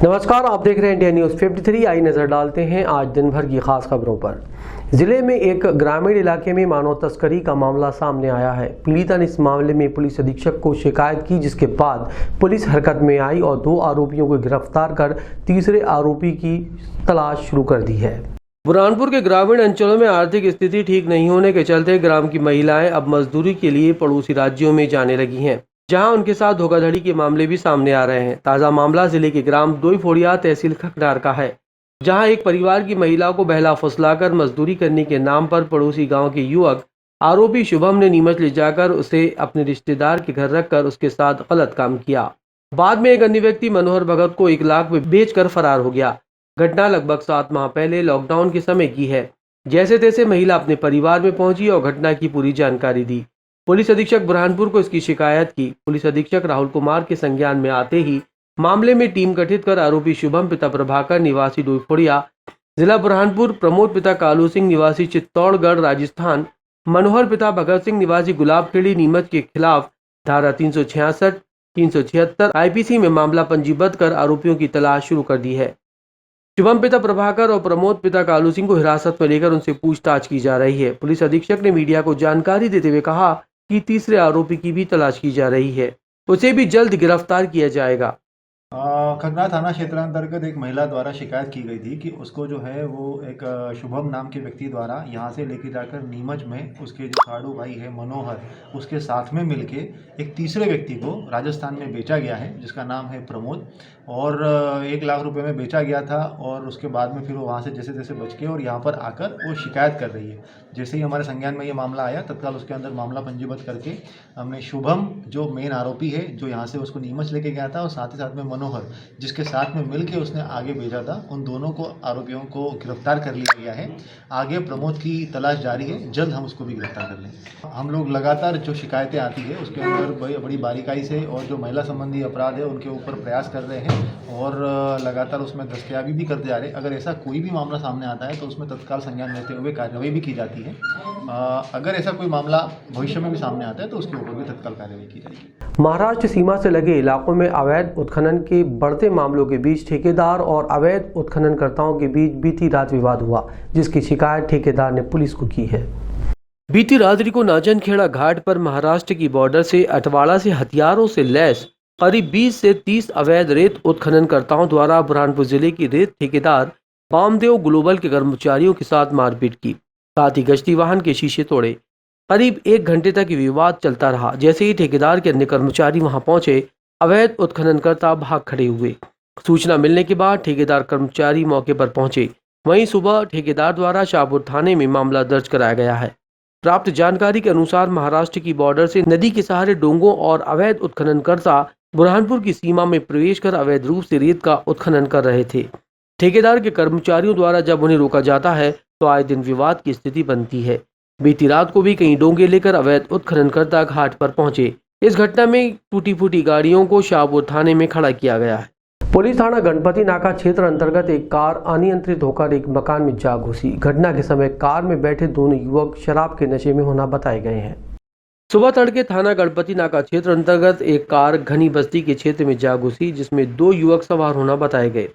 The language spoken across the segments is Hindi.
नमस्कार, आप देख रहे हैं इंडिया न्यूज़ 53। आई नजर डालते हैं आज दिन भर की खास खबरों पर। जिले में एक ग्रामीण इलाके में मानव तस्करी का मामला सामने आया है। पीड़िता ने इस मामले में पुलिस अधीक्षक को शिकायत की, जिसके बाद पुलिस हरकत में आई और 2 आरोपियों को गिरफ्तार कर तीसरे आरोपी की तलाश शुरू कर दी है। बुरहानपुर के ग्रामीण अंचलों में आर्थिक स्थिति ठीक नहीं होने के चलते ग्राम की महिलाएं अब मजदूरी के लिए पड़ोसी राज्यों में जाने लगी हैं, जहां उनके साथ धोखाधड़ी के मामले भी सामने आ रहे हैं। ताज़ा मामला जिले के ग्राम दोईफोड़िया तहसील खकनार का है, जहां एक परिवार की महिला को बहला फुसलाकर मजदूरी करने के नाम पर पड़ोसी गांव के युवक आरोपी शुभम ने नीमच ले जाकर उसे अपने रिश्तेदार के घर रखकर उसके साथ गलत काम किया। बाद में एक अन्य व्यक्ति मनोहर भगत को 1 लाख में बेचकर फरार हो गया। घटना लगभग 7 माह पहले लॉकडाउन के समय की है। जैसे तैसे महिला अपने परिवार में पहुंची और घटना की पूरी जानकारी दी। पुलिस अधीक्षक बुरहानपुर को इसकी शिकायत की। पुलिस अधीक्षक राहुल कुमार के संज्ञान में आते ही मामले में टीम गठित कर आरोपी शुभम पिता प्रभाकर निवासी दोईफोड़िया, जिला बुरहानपुर, प्रमोद पिता कालू सिंह निवासी चित्तौड़गढ़ राजस्थान, मनोहर पिता भगत सिंह निवासी गुलाबखेड़ी नीमच के खिलाफ धारा 366, 376 IPC में मामला पंजीबद्ध कर आरोपियों की तलाश शुरू कर दी है। शुभम पिता प्रभाकर और प्रमोद पिता कालू सिंह को हिरासत में लेकर उनसे पूछताछ की जा रही है। पुलिस अधीक्षक ने मीडिया को जानकारी देते हुए कहा कि तीसरे आरोपी की भी तलाश की जा रही है, उसे भी जल्द गिरफ्तार किया जाएगा। खगनार थाना क्षेत्र अंतर्गत एक महिला द्वारा शिकायत की गई थी कि उसको जो है वो एक शुभम नाम के व्यक्ति द्वारा यहाँ से लेके जाकर नीमच में उसके जो साड़ू भाई है मनोहर, उसके साथ में मिलके एक तीसरे व्यक्ति को राजस्थान में बेचा गया है, जिसका नाम है प्रमोद, और 1 लाख रुपए में बेचा गया था। और उसके बाद में फिर वो वहाँ से जैसे तैसे बच के और यहाँ पर आकर वो शिकायत कर रही है। जैसे ही हमारे संज्ञान में ये मामला आया, तत्काल उसके अंदर मामला पंजीबद्ध करके हमने शुभम, जो मेन आरोपी है, जो यहाँ से उसको नीमच लेके गया था, और साथ ही साथ में मनोहर, जिसके साथ में मिलके उसने आगे भेजा था, उन दोनों को आरोपियों को गिरफ्तार कर लिया गया है। आगे प्रमोद की तलाश जारी है, जल्द हम उसको भी गिरफ्तार कर लेंगे। हम लोग लगातार जो शिकायतें आती है उसके अंदर बड़ी बारीकाई से और जो महिला संबंधी अपराध है उनके ऊपर प्रयास कर रहे हैं और लगातार उसमें दस्तयाबी भी करते जा रहे हैं। अगर ऐसा कोई भी मामला सामने आता है तो उसमें तत्काल संज्ञान लेते हुए कार्रवाई भी की जाती है। अगर ऐसा कोई मामला भविष्य में भी सामने आता है तो उसके ऊपर भी तत्काल कार्रवाई की जाएगी। महाराष्ट्र सीमा से लगे इलाकों में अवैध उत्खनन के बढ़ते मामलों के बीच ठेकेदार और अवैध उत्खननकर्ताओं के बीच बीती रात विवाद हुआ, जिसकी शिकायत ठेकेदार ने पुलिस को की है। बीती रात्रि को नाजनखेड़ा घाट पर महाराष्ट्र की बॉर्डर से अटवाड़ा से हथियारों से लैस करीब 20 से 30 अवैध रेत उत्खननकर्ताओं द्वारा बुरहानपुर जिले की रेत ठेकेदार वामदेव ग्लोबल के कर्मचारियों के साथ मारपीट की, साथ ही गश्ती वाहन के शीशे तोड़े। करीब 1 घंटे तक विवाद चलता रहा। जैसे ही ठेकेदार के अन्य कर्मचारी वहां पहुंचे, अवैध उत्खननकर्ता भाग खड़े हुए। सूचना मिलने के बाद ठेकेदार कर्मचारी मौके पर पहुंचे। वहीं सुबह ठेकेदार द्वारा शाहपुर थाने में मामला दर्ज कराया गया है। प्राप्त जानकारी के अनुसार महाराष्ट्र की बॉर्डर से नदी के सहारे डोंगों और अवैध उत्खननकर्ता बुरहानपुर की सीमा में प्रवेश कर अवैध रूप से रेत का उत्खनन कर रहे थे। ठेकेदार के कर्मचारियों द्वारा जब उन्हें रोका जाता है तो आए दिन विवाद की स्थिति बनती है। बीती रात को भी कई डोंगे लेकर अवैध उत्खननकर्ता घाट पर पहुंचे। इस घटना में टूटी फूटी गाड़ियों को शाहपुर थाने में खड़ा किया गया है। पुलिस थाना गणपति नाका क्षेत्र अंतर्गत एक कार अनियंत्रित होकर एक मकान में जा घुसी। घटना के समय कार में बैठे दोनों युवक शराब के नशे में होना बताए गए हैं। सुबह तड़के थाना गणपति नाका क्षेत्र अंतर्गत एक कार घनी बस्ती के क्षेत्र में जा घुसी, जिसमें 2 युवक सवार होना बताए गए।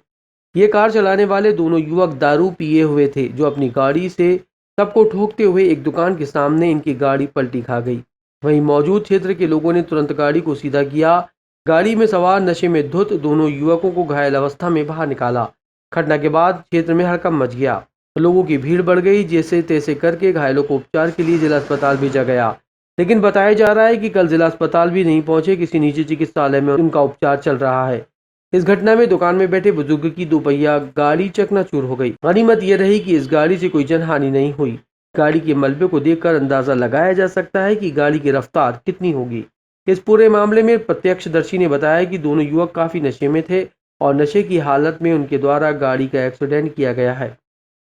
ये कार चलाने वाले दोनों युवक दारू पिए हुए थे, जो अपनी गाड़ी से सबको ठोकते हुए एक दुकान के सामने इनकी गाड़ी पलटी खा गई। वहीं मौजूद क्षेत्र के लोगों ने तुरंत गाड़ी को सीधा किया। गाड़ी में सवार नशे में धुत दोनों युवकों को घायल अवस्था में बाहर निकाला। घटना के बाद क्षेत्र में हड़कंप मच गया। लोगों की भीड़ बढ़ गई। जैसे तैसे करके घायलों को उपचार के लिए जिला अस्पताल भेजा गया, लेकिन बताया जा रहा है कि कल जिला अस्पताल भी नहीं पहुंचे, किसी निजी चिकित्सालय में उनका उपचार चल रहा है। इस घटना में दुकान में बैठे बुजुर्ग की 2 पहिया गाड़ी चकनाचूर हो गई। गनीमत यह रही कि इस गाड़ी से कोई जनहानि नहीं हुई। गाड़ी के मलबे को देखकर अंदाजा लगाया जा सकता है कि गाड़ी की रफ्तार कितनी होगी। इस पूरे मामले में प्रत्यक्षदर्शी ने बताया कि दोनों युवक काफी नशे में थे और नशे की हालत में उनके द्वारा गाड़ी का एक्सीडेंट किया गया है।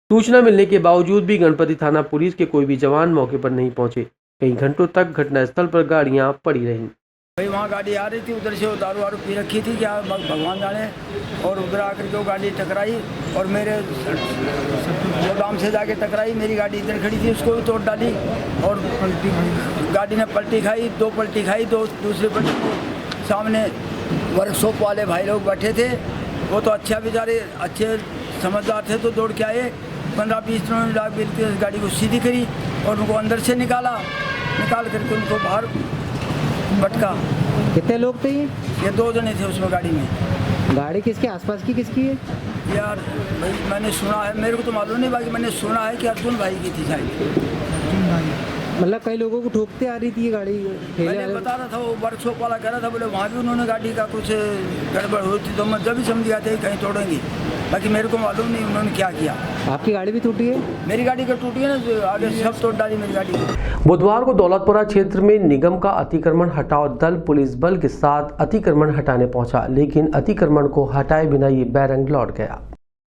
सूचना मिलने के बावजूद भी गणपति थाना पुलिस के कोई भी जवान मौके पर नहीं पहुंचे। कई घंटों तक घटनास्थल पर गाड़ियां पड़ी रहीं। भाई वहाँ गाड़ी आ रही थी, उधर से दारू वारू पी रखी थी, क्या भगवान जाने, और उधर आकर के वो गाड़ी टकराई और मेरे गोदाम से जाके टकराई। मेरी गाड़ी इधर खड़ी थी, उसको भी तोड़ डाली और गाड़ी ने पलटी खाई, 2 पलटी खाई। दूसरी पलटी सामने वर्कशॉप वाले भाई लोग बैठे थे वो तो अच्छा बेचारे अच्छे समझदार थे तो दौड़ के आए, 15-20 मिनट लाख बिल्कुल गाड़ी को सीधी करी और उनको अंदर से निकाल करके उनको बाहर भटका। कितने लोग थे ये 2 जने थे उसमें गाड़ी में। गाड़ी किसके आसपास की किसकी है? यार भाई मैंने सुना है, मेरे को तो मालूम नहीं, बाकी मैंने सुना है कि अर्जुन भाई की थी शायद। मतलब कई लोगों को ठोकते आ रही थी ये गाड़ी? मैंने बता रहा था, वो वर्कशॉप वाला कह रहा था, बोले वहाँ भी उन्होंने गाड़ी का कुछ गड़बड़ हुई थी तो मैं जब भी समझ गया था कहीं तोड़ेंगे, बाकी मेरे को मालूम नहीं उन्होंने क्या किया। आपकी गाड़ी भी टूटी है? मेरी गाड़ी का टूटी है ना, आगे सब तोड़ डाली मेरी गाड़ी की। बुधवार को दौलतपुरा क्षेत्र में निगम का अतिक्रमण हटाओ दल पुलिस बल के साथ अतिक्रमण हटाने पहुंचा, लेकिन अतिक्रमण को हटाए बिना ये बैरंग लौट गया।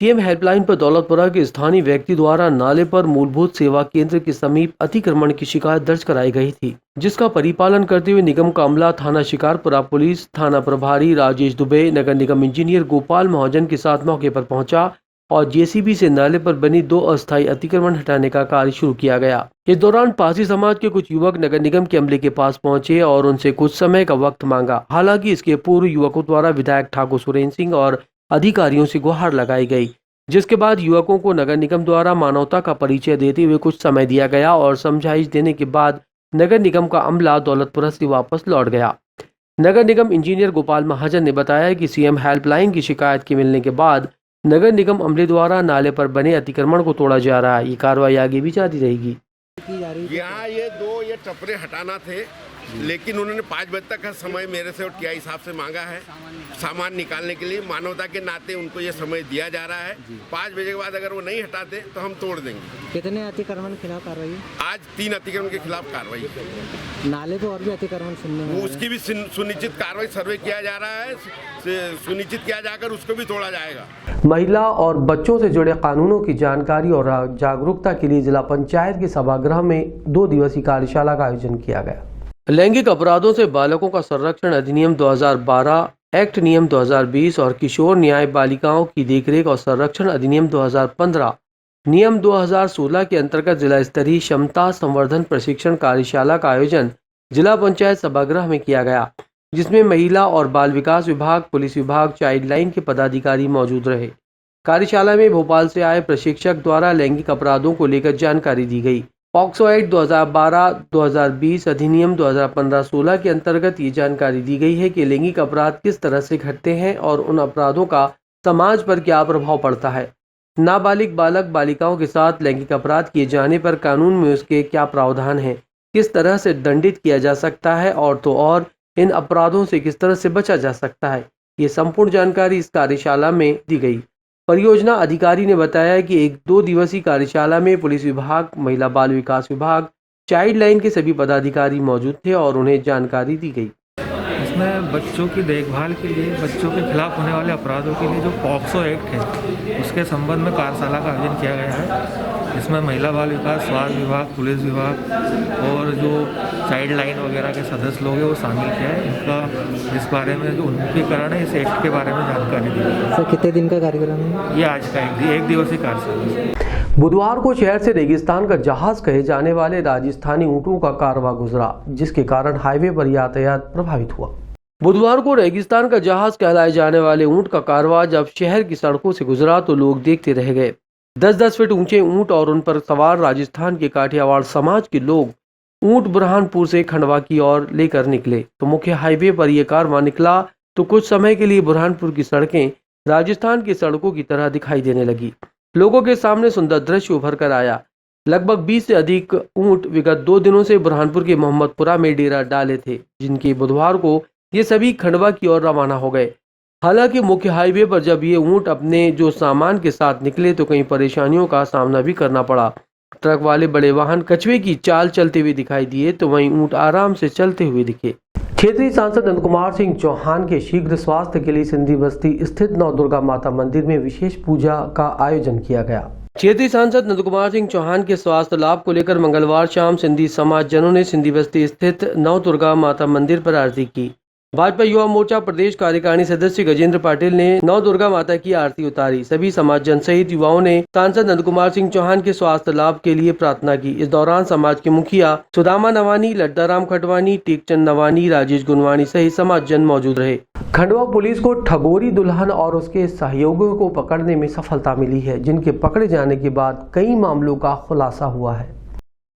सीएम हेल्पलाइन पर दौलतपुरा के स्थानीय व्यक्ति द्वारा नाले पर मूलभूत सेवा केंद्र के समीप अतिक्रमण की शिकायत दर्ज कराई गई थी, जिसका परिपालन करते हुए निगम का अमला थाना शिकारपुरा पुलिस थाना प्रभारी राजेश दुबे, नगर निगम इंजीनियर गोपाल महाजन के साथ मौके पर पहुंचा और जेसीबी से नाले पर बनी 2 अस्थायी अतिक्रमण हटाने का कार्य शुरू किया गया। इस दौरान पारसी समाज के कुछ युवक नगर निगम के अमले के पास पहुंचे और उनसे कुछ समय का वक्त मांगा। हालांकि इसके पूर्व युवकों द्वारा विधायक ठाकुर सुरेंद्र सिंह और अधिकारियों से गुहार लगाई गई, जिसके बाद युवकों को नगर निगम द्वारा मानवता का परिचय देते हुए कुछ समय दिया गया और समझाइश देने के बाद नगर निगम का अमला दौलतपुरा से वापस लौट गया। नगर निगम इंजीनियर गोपाल महाजन ने बताया कि सीएम हेल्पलाइन की शिकायत के मिलने के बाद नगर निगम अमले द्वारा नाले पर बने अतिक्रमण को तोड़ा जा रहा है। ये कार्रवाई आगे भी जारी रहेगी। यहाँ ये 2 टपरे हटाना थे, लेकिन उन्होंने 5 बजे तक का समय मेरे से और टीआई साहब से मांगा है सामान निकालने के लिए। मानवता के नाते उनको ये समय दिया जा रहा है। 5 बजे के बाद अगर वो नहीं हटाते तो हम तोड़ देंगे। कितने अतिक्रमण के खिलाफ कार्रवाई? आज 3 अतिक्रमण के खिलाफ कार्रवाई है। नाले पे और भी अतिक्रमण सुनने में उसकी भी सुनिश्चित कार्रवाई सर्वे किया जा रहा है, सुनिश्चित किया जाकर उसको भी तोड़ा जाएगा। महिला और बच्चों से जुड़े कानूनों की जानकारी और जागरूकता के लिए जिला पंचायत के सभागृह में 2 दिवसीय कार्यशाला का आयोजन किया गया। लैंगिक अपराधों से बालकों का संरक्षण अधिनियम 2012, एक्ट नियम 2020 और किशोर न्याय बालिकाओं की देखरेख और संरक्षण अधिनियम 2015, नियम 2016 के अंतर्गत जिला स्तरीय क्षमता संवर्धन प्रशिक्षण कार्यशाला का आयोजन जिला पंचायत सभागृह में किया गया, जिसमें महिला और बाल विकास विभाग, पुलिस विभाग, चाइल्ड लाइन के पदाधिकारी मौजूद रहे। कार्यशाला में भोपाल से आए प्रशिक्षक द्वारा लैंगिक अपराधों को लेकर जानकारी दी गई। पॉक्सो एक्ट 2012-2020 अधिनियम 2015-16 के अंतर्गत ये जानकारी दी गई है कि लैंगिक अपराध किस तरह से घटते हैं और उन अपराधों का समाज पर क्या प्रभाव पड़ता है। नाबालिग बालक बालिकाओं के साथ लैंगिक अपराध किए जाने पर कानून में उसके क्या प्रावधान है, किस तरह से दंडित किया जा सकता है और तो और इन अपराधों से किस तरह से बचा जा सकता है। ये संपूर्ण जानकारी इस कार्यशाला में दी गई। परियोजना अधिकारी ने बताया कि एक 2 दिवसीय कार्यशाला में पुलिस विभाग, महिला बाल विकास विभाग, चाइल्ड लाइन के सभी पदाधिकारी मौजूद थे और उन्हें जानकारी दी गई। इसमें बच्चों की देखभाल के लिए, बच्चों के खिलाफ होने वाले अपराधों के लिए जो पॉक्सो एक्ट है उसके संबंध में कार्यशाला का आयोजन किया गया है। इसमें महिला बाल विकास, स्वास्थ्य विभाग, पुलिस विभाग और जो चाइल्ड लाइन वगैरह के सदस्य लोग हैं वो शामिल किया है। इनका इस बारे में जो उन्मुखीकरण है, इस एक्ट के बारे में जानकारी दी गई। सर कितने दिन का कार्यक्रम है? ये आज का 1 दिवसीय कार्यशाला। बुधवार को शहर से रेगिस्तान का जहाज कहे जाने वाले राजस्थानी ऊंटों का कारवां गुजरा, जिसके कारण हाईवे पर यातायात प्रभावित हुआ। बुधवार को रेगिस्तान का जहाज कहलाए जाने वाले ऊंट का कारवां जब शहर की सड़कों से गुजरा तो लोग देखते रह गए। 10-10 फीट ऊंचे ऊंट और उन पर सवार राजस्थान के काठियावाड़ समाज के लोग ऊंट बुरहानपुर से खंडवा की ओर लेकर निकले तो मुख्य हाईवे पर यह कारवां निकला तो कुछ समय के लिए बुरहानपुर की सड़कें राजस्थान की सड़कों की तरह दिखाई देने लगी। लोगों के सामने सुंदर दृश्य उभर कर आया। लगभग 20 से अधिक ऊंट विगत 2 दिनों से बुरहानपुर के मोहम्मदपुरा में डेरा डाले थे, जिनके बुधवार को ये सभी खंडवा की ओर रवाना हो गए। हालांकि मुख्य हाईवे पर जब ये ऊंट अपने जो सामान के साथ निकले तो कई परेशानियों का सामना भी करना पड़ा। ट्रक वाले बड़े वाहन कछुए की चाल चलते हुए दिखाई दिए तो वहीं ऊंट आराम से चलते हुए दिखे। क्षेत्रीय सांसद नंद कुमार सिंह चौहान के शीघ्र स्वास्थ्य के लिए सिंधी बस्ती स्थित नव दुर्गा माता मंदिर में विशेष पूजा का आयोजन किया गया। क्षेत्रीय सांसद नंद कुमार सिंह चौहान के स्वास्थ्य लाभ को लेकर मंगलवार शाम सिंधी समाज जनों ने सिंधी बस्ती स्थित नव दुर्गा माता मंदिर पर आरती की। भाजपा युवा मोर्चा प्रदेश कार्यकारिणी सदस्य गजेंद्र पाटिल ने नव दुर्गा माता की आरती उतारी। सभी समाज जन सहित युवाओं ने सांसद नंद कुमार सिंह चौहान के स्वास्थ्य लाभ के लिए प्रार्थना की। इस दौरान समाज के मुखिया सुदामा नवानी, लड्डाराम खटवानी, टेकचंद नवानी, राजेश गुनवानी सहित समाज जन मौजूद रहे। खंडवा पुलिस को ठगोरी दुल्हन और उसके सहयोगियों को पकड़ने में सफलता मिली है, जिनके पकड़े जाने के बाद कई मामलों का खुलासा हुआ है।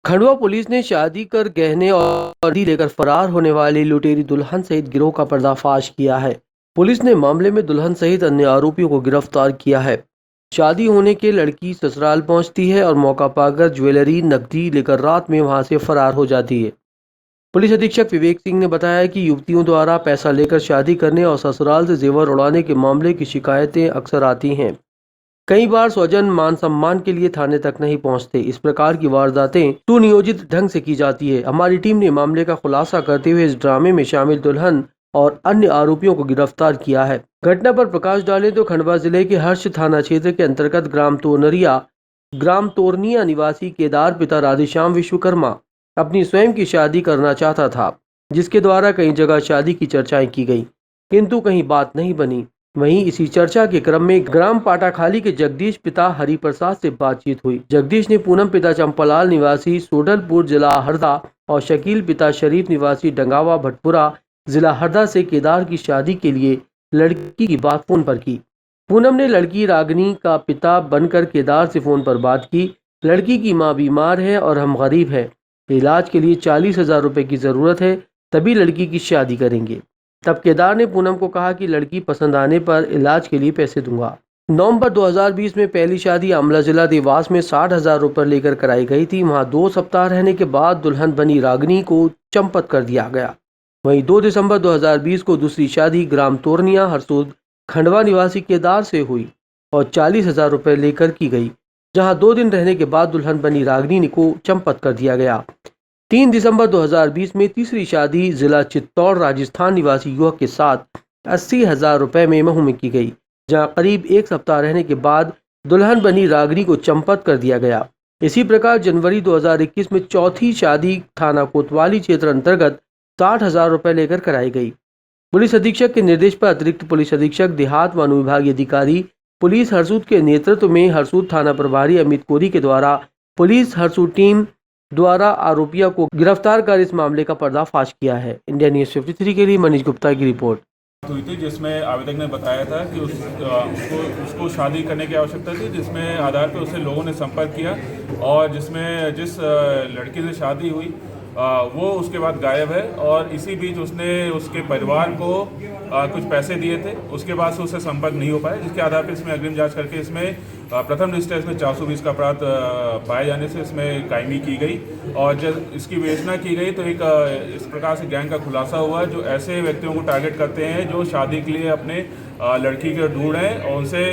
खंडवा पुलिस ने शादी कर गहने और लेकर फरार होने वाली लुटेरी दुल्हन सहित गिरोह का पर्दाफाश किया है। पुलिस ने मामले में दुल्हन सहित अन्य आरोपियों को गिरफ्तार किया है। शादी होने के लड़की ससुराल पहुंचती है और मौका पाकर ज्वेलरी नकदी लेकर रात में वहां से फरार हो जाती है। पुलिस अधीक्षक विवेक सिंह ने बताया कि युवतियों द्वारा पैसा लेकर शादी करने और ससुराल से जेवर उड़ाने के मामले की शिकायतें अक्सर आती हैं। कई बार स्वजन मान सम्मान के लिए थाने तक नहीं पहुंचते। इस प्रकार की वारदातें सुनियोजित ढंग से की जाती है। हमारी टीम ने मामले का खुलासा करते हुए इस ड्रामे में शामिल दुल्हन और अन्य आरोपियों को गिरफ्तार किया है। घटना पर प्रकाश डालें तो खंडवा जिले के हर्ष थाना क्षेत्र के अंतर्गत ग्राम तोरनिया निवासी केदार पिता राधेश्याम विश्वकर्मा अपनी स्वयं की शादी करना चाहता था, जिसके द्वारा कई जगह शादी की चर्चाएं की गई, किंतु कहीं बात नहीं बनी। वहीं इसी चर्चा के क्रम में ग्राम पाटाखाली के जगदीश पिता हरिप्रसाद से बातचीत हुई। जगदीश ने पूनम पिता चंपालाल निवासी सोडलपुर जिला हरदा और शकील पिता शरीफ निवासी डंगावा भटपुरा जिला हरदा से केदार की शादी के लिए लड़की की बात फोन पर की। पूनम ने लड़की रागनी का पिता बनकर केदार से फोन पर बात की। लड़की की मां बीमार है और हम गरीब हैं, इलाज के लिए 40,000 रुपए की जरूरत है, तभी लड़की की शादी करेंगे। तब केदार ने पूनम को कहा कि लड़की पसंद आने पर इलाज के लिए पैसे दूंगा। नवंबर 2020 में पहली शादी आमला जिला देवास में 60,000 रुपए लेकर कराई गई थी। वहां 2 सप्ताह रहने के बाद दुल्हन बनी रागनी को चंपत कर दिया गया। वहीं 2 दिसंबर 2020 को दूसरी शादी ग्राम तोरनिया हरसूद खंडवा निवासी केदार से हुई और 40,000 रुपए लेकर की गई, जहां 2 दिन रहने के बाद दुल्हन बनी रागनी को चंपत कर दिया गया। 3 दिसंबर 2020 में तीसरी शादी जिला चित्तौड़ राजस्थान निवासी युवक के साथ 80,000 रुपए में महू में की गई, जहां करीब 1 सप्ताह रहने के बाद दुल्हन बनी रागनी को चंपत कर दिया गया। इसी प्रकार जनवरी 2021 में चौथी शादी थाना कोतवाली क्षेत्र अंतर्गत 60,000 रुपए लेकर कराई गई। पुलिस अधीक्षक के निर्देश पर अतिरिक्त पुलिस अधीक्षक देहात व अनुविभागीय अधिकारी पुलिस हरसूद के नेतृत्व में हरसूद थाना प्रभारी अमित कोरी के द्वारा पुलिस हरसूद टीम द्वारा आरोपियों को गिरफ्तार कर इस मामले का पर्दाफाश किया है। इंडिया न्यूज 53 के लिए मनीष गुप्ता की रिपोर्ट। हुई थी जिसमें आवेदक ने बताया था कि उसको शादी करने की आवश्यकता थी, जिसमें आधार पर उससे लोगों ने संपर्क किया और जिस लड़की से शादी हुई वो उसके बाद गायब है और इसी बीच उसने उसके परिवार को कुछ पैसे दिए थे। उसके बाद से उससे संपर्क नहीं हो पाया, जिसके आधार पर इसमें अग्रिम जांच करके इसमें प्रथम दृष्टया इसमें 420 का अपराध पाए जाने से इसमें कायमी की गई और जब इसकी विवेचना की गई तो एक इस प्रकार से गैंग का खुलासा हुआ जो ऐसे व्यक्तियों को टारगेट करते हैं जो शादी के लिए अपने लड़की के ढूंढ हैं और उनसे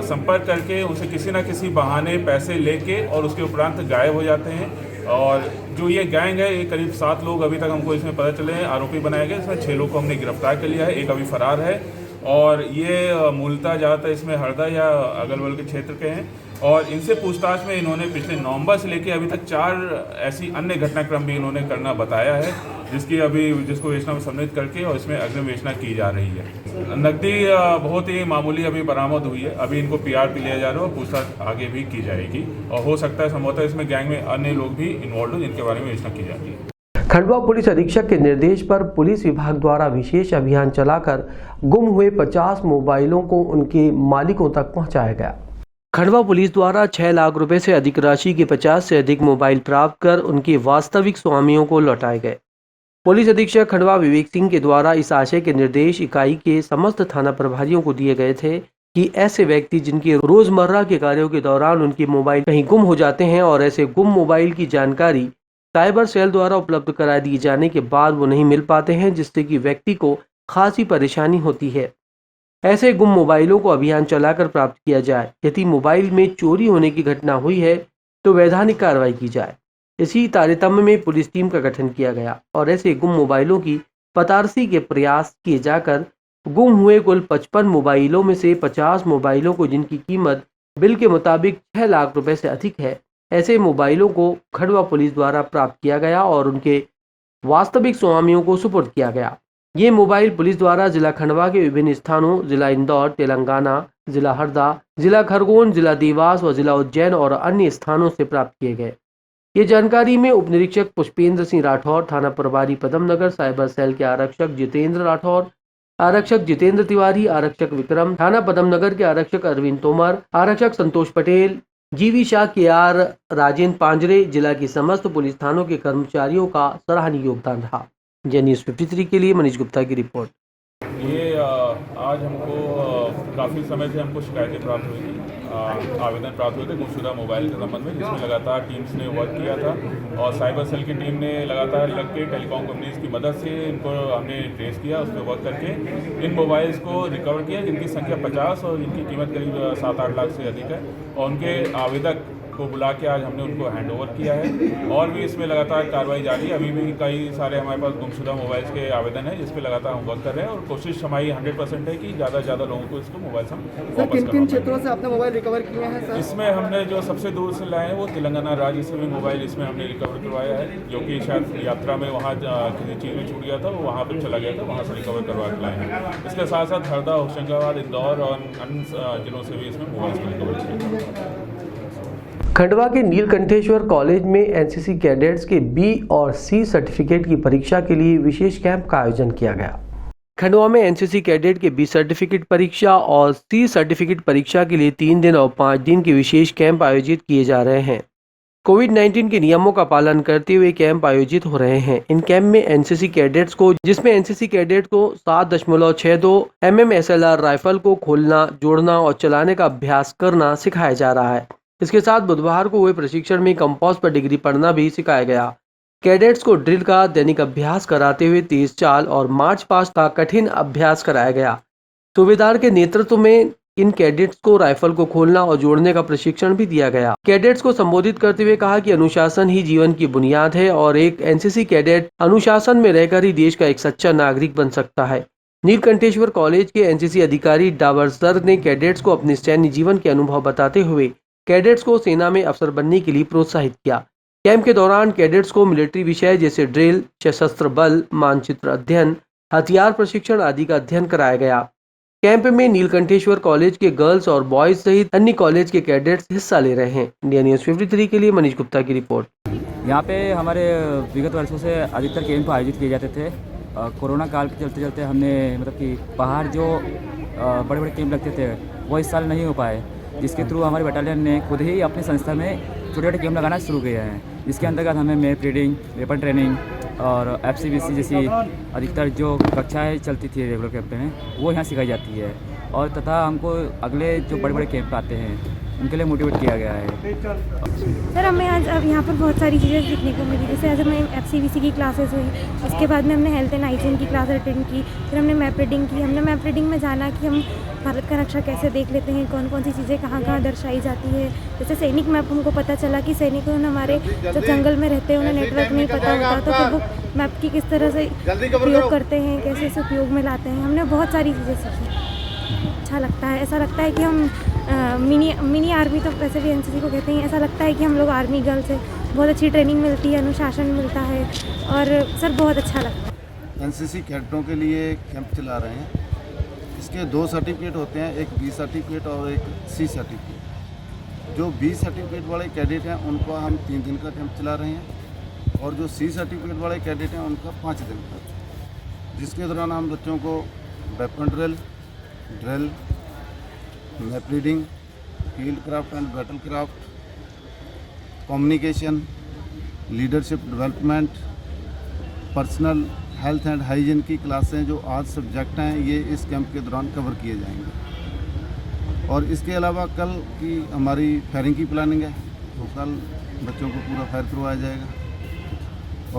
संपर्क करके उनसे किसी न किसी बहाने पैसे लेके और उसके उपरांत गायब हो जाते हैं। और जो ये गैंग है ये करीब 7 लोग अभी तक हमको इसमें पता चले हैं आरोपी बनाए गए। इसमें 6 लोग को हमने गिरफ्तार कर लिया है, एक अभी फरार है और ये मूलतः ज़्यादातर इसमें हरदा या अगल बगल के क्षेत्र के हैं और इनसे पूछताछ में इन्होंने पिछले नवंबर से लेकर अभी तक 4 ऐसी अन्य घटनाक्रम भी इन्होंने करना बताया है, जिसको विवेचना में सम्मिलित करके और इसमें अग्रिम विवेचना की जा रही है। नकदी बहुत ही मामूली अभी बरामद हुई है, अभी इनको PRP लिया जा रहा है और पूछताछ आगे भी की जाएगी और हो सकता है संभवतः इसमें गैंग में अन्य लोग भी इन्वॉल्व हो जिनके बारे में विवेचना की जाती है। खंडवा पुलिस अधीक्षक के निर्देश पर पुलिस विभाग द्वारा विशेष अभियान चलाकर गुम हुए 50 मोबाइलों को उनके मालिकों तक पहुंचाया गया। खंडवा पुलिस द्वारा 6 लाख रुपए से अधिक राशि के 50 से अधिक मोबाइल प्राप्त कर उनके वास्तविक स्वामियों को लौटाए गए। पुलिस अधीक्षक खंडवा विवेक सिंह के द्वारा इस आशय के निर्देश इकाई के समस्त थाना प्रभारियों को दिए गए थे कि ऐसे व्यक्ति जिनके रोजमर्रा के कार्यों के दौरान उनके मोबाइल कहीं गुम हो जाते हैं और ऐसे गुम मोबाइल की जानकारी साइबर सेल द्वारा उपलब्ध करा दिए जाने के बाद वो नहीं मिल पाते हैं, जिससे कि व्यक्ति को खासी परेशानी होती है। ऐसे गुम मोबाइलों को अभियान चलाकर प्राप्त किया जाए। यदि मोबाइल में चोरी होने की घटना हुई है तो वैधानिक कार्रवाई की जाए। इसी तारतम्य में पुलिस टीम का गठन किया गया और ऐसे गुम मोबाइलों की पतारसी के प्रयास किए जाकर गुम हुए कुल 55 मोबाइलों में से 50 मोबाइलों को जिनकी कीमत बिल के मुताबिक 6 लाख रुपए से अधिक है, ऐसे मोबाइलों को खंडवा पुलिस द्वारा प्राप्त किया गया और उनके वास्तविक स्वामियों को सुपुर्द किया गया। ये मोबाइल पुलिस द्वारा जिला खंडवा के विभिन्न स्थानों जिला इंदौर, तेलंगाना, जिला हरदा, जिला खरगोन, जिला देवास व जिला उज्जैन और अन्य स्थानों से प्राप्त किए गए। ये जानकारी में उप निरीक्षक पुष्पेंद्र सिंह राठौर, थाना प्रभारी पदमनगर, साइबर सेल के आरक्षक जितेंद्र राठौर, आरक्षक जितेंद्र तिवारी, आरक्षक विक्रम, थाना पदमनगर के आरक्षक अरविंद तोमर, आरक्षक संतोष पटेल, जीवी शाह, KR, राजेंद्र पांजरे, जिला की समस्त पुलिस थानों के कर्मचारियों का सराहनीय योगदान रहा। J-News 53 के लिए मनीष गुप्ता की रिपोर्ट। ये आज हमको काफ़ी समय से हमको शिकायतें प्राप्त हुई थी, आवेदन प्राप्त हुए थे गुमशुदा मोबाइल के संबंध में, जिसमें लगातार टीम्स ने वर्क किया था और साइबर सेल की टीम ने लगातार लग के टेलीकॉम कंपनीज की मदद से इनको हमने ट्रेस किया, उस पर वर्क करके इन मोबाइल्स को रिकवर किया, जिनकी संख्या 50 और इनकी कीमत करीब 7-8 लाख से अधिक है। और उनके आवेदक को बुला के आज हमने उनको हैंडओवर किया है और भी इसमें लगातार कार्रवाई जारी है। अभी भी कई सारे हमारे पास गुमशुदा मोबाइल्स के आवेदन है, जिस पे लगातार हम वर्क कर रहे हैं और कोशिश हमारी 100% है कि ज़्यादा से ज़्यादा लोगों को इसको मोबाइल हम वापस किन क्षेत्रों से आपने मोबाइल रिकवर किए हैं सर? इसमें हमने जो सबसे दूर से लाए हैं वो तेलंगाना राज्य से भी मोबाइल इसमें हमने रिकवर करवाया है, जो कि शायद यात्रा में वहाँ किसी चीज़ में छूट गया था, वो वहाँ पर चला गया था, वहाँ से रिकवर करवा के लाए हैं। इसके साथ साथ हरदा, होशंगाबाद, इंदौर और अन्य जिलों से भी इसमें मोबाइल को रिकवर किया। खंडवा के नीलकंठेश्वर कॉलेज में एनसीसी कैडेट्स के B और C सर्टिफिकेट की परीक्षा के लिए विशेष कैंप का आयोजन किया गया। खंडवा में एनसीसी कैडेट के B सर्टिफिकेट परीक्षा और C सर्टिफिकेट परीक्षा के लिए 3 दिन और 5 दिन के विशेष कैंप आयोजित किए जा रहे हैं। कोविड-19 के नियमों का पालन करते हुए कैंप आयोजित हो रहे हैं। इन कैंप में एनसीसी कैडेट्स को, जिसमें एनसीसी कैडेट को 7.62 mm SLR राइफल को खोलना, जोड़ना और चलाने का अभ्यास करना सिखाया जा रहा है। इसके साथ बुधवार को हुए प्रशिक्षण में कंपास पर डिग्री पढ़ना भी सिखाया गया। कैडेट्स को ड्रिल का दैनिक अभ्यास कराते हुए तेज चाल और मार्च पास्ट का कठिन अभ्यास कराया गया। सूबेदार के नेतृत्व में इन कैडेट्स को राइफल को खोलना और जोड़ने का प्रशिक्षण भी दिया गया। कैडेट्स को संबोधित करते हुए कहा कि अनुशासन ही जीवन की बुनियाद है और एक एनसीसी कैडेट अनुशासन में रहकर ही देश का एक सच्चा नागरिक बन सकता है। नीलकंठेश्वर कॉलेज के एनसीसी अधिकारी डावर सर ने कैडेट्स को अपने सैन्य जीवन के अनुभव बताते हुए कैडेट्स को सेना में अफसर बनने के लिए प्रोत्साहित किया। कैंप के दौरान कैडेट्स को मिलिट्री विषय जैसे ड्रिल, सशस्त्र बल, मानचित्र अध्ययन, हथियार प्रशिक्षण आदि का अध्ययन कराया गया। कैंप में नीलकंठेश्वर कॉलेज के गर्ल्स और बॉयज सहित अन्य कॉलेज के कैडेट्स हिस्सा ले रहे हैं। इंडिया न्यूज़ 53 के लिए मनीष गुप्ता की रिपोर्ट। यहाँ पे हमारे विगत वर्षों से अधिकतर कैंप आयोजित किए जाते थे। कोरोना काल के चलते चलते हमने मतलब कि बाहर जो बड़े बड़े कैंप लगते थे वो इस साल नहीं हो पाए, जिसके थ्रू हमारे बटालियन ने खुद ही अपनी संस्था में छोटे छोटे कैंप लगाना शुरू किया है, जिसके अंतर्गत हमें मैप रीडिंग, वेपन ट्रेनिंग और FCBC जैसी अधिकतर जो कक्षाएं चलती थी रेगुलर कैंप में वो यहाँ सिखाई जाती है। और तथा हमको अगले जो बड़े बड़े कैंप आते हैं उनके लिए मोटिवेट किया गया है। सर हमें आज अब यहाँ पर बहुत सारी चीज़ें सीखने को मिली। जैसे आज हमें FCBC की क्लासेस हुई, उसके बाद में हमने हेल्थ एंड हाइजीन की क्लास अटेंड की, फिर हमने मैप रीडिंग की। हमने मैप रीडिंग में जाना कि हम भारत का नक्शा कैसे देख लेते हैं, कौन कौन सी चीज़ें कहाँ कहाँ दर्शाई जाती है। जैसे सैनिक मैप हमको पता चला कि सैनिकों ने हमारे जब जंगल में रहते हैं उन्हें नेटवर्क नहीं पता होता, तो फिर वो मैप की किस तरह से प्रयोग करते हैं, कैसे इसे उपयोग में लाते हैं। हमने बहुत सारी चीज़ें सीखी। अच्छा लगता है, ऐसा लगता है कि हम मिनी आर्मी, तो वैसे भी एनसीसी को कहते हैं, ऐसा लगता है कि हम लोग आर्मी गर्ल्स हैं। बहुत अच्छी ट्रेनिंग मिलती है, अनुशासन मिलता है और सर बहुत अच्छा लगता है। एनसीसी कैडेटों के लिए कैंप चला रहे हैं। इसके 2 सर्टिफिकेट होते हैं, एक B सर्टिफिकेट और एक C सर्टिफिकेट। जो B सर्टिफिकेट वाले कैडेट हैं उनको हम 3 दिन का कैंप चला रहे हैं और जो C सर्टिफिकेट वाले कैडेट हैं उनका 5 दिन का, जिसके दौरान हम बच्चों को weapon drill, map reading, field craft and battle craft, communication, leadership development, personal health and hygiene की क्लासें जो आज सब्जेक्ट हैं ये इस कैंप के दौरान कवर किए जाएंगे। और इसके अलावा कल की हमारी फायरिंग की प्लानिंग है, तो कल बच्चों को पूरा फायर करवाया जाएगा।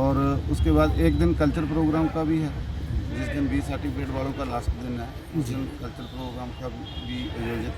और उसके बाद एक दिन कल्चर प्रोग्राम का भी है, जिस दिन B सर्टिफिकेट वालों का लास्ट दिन है उस दिन कल्चर प्रोग्राम का भी आयोजित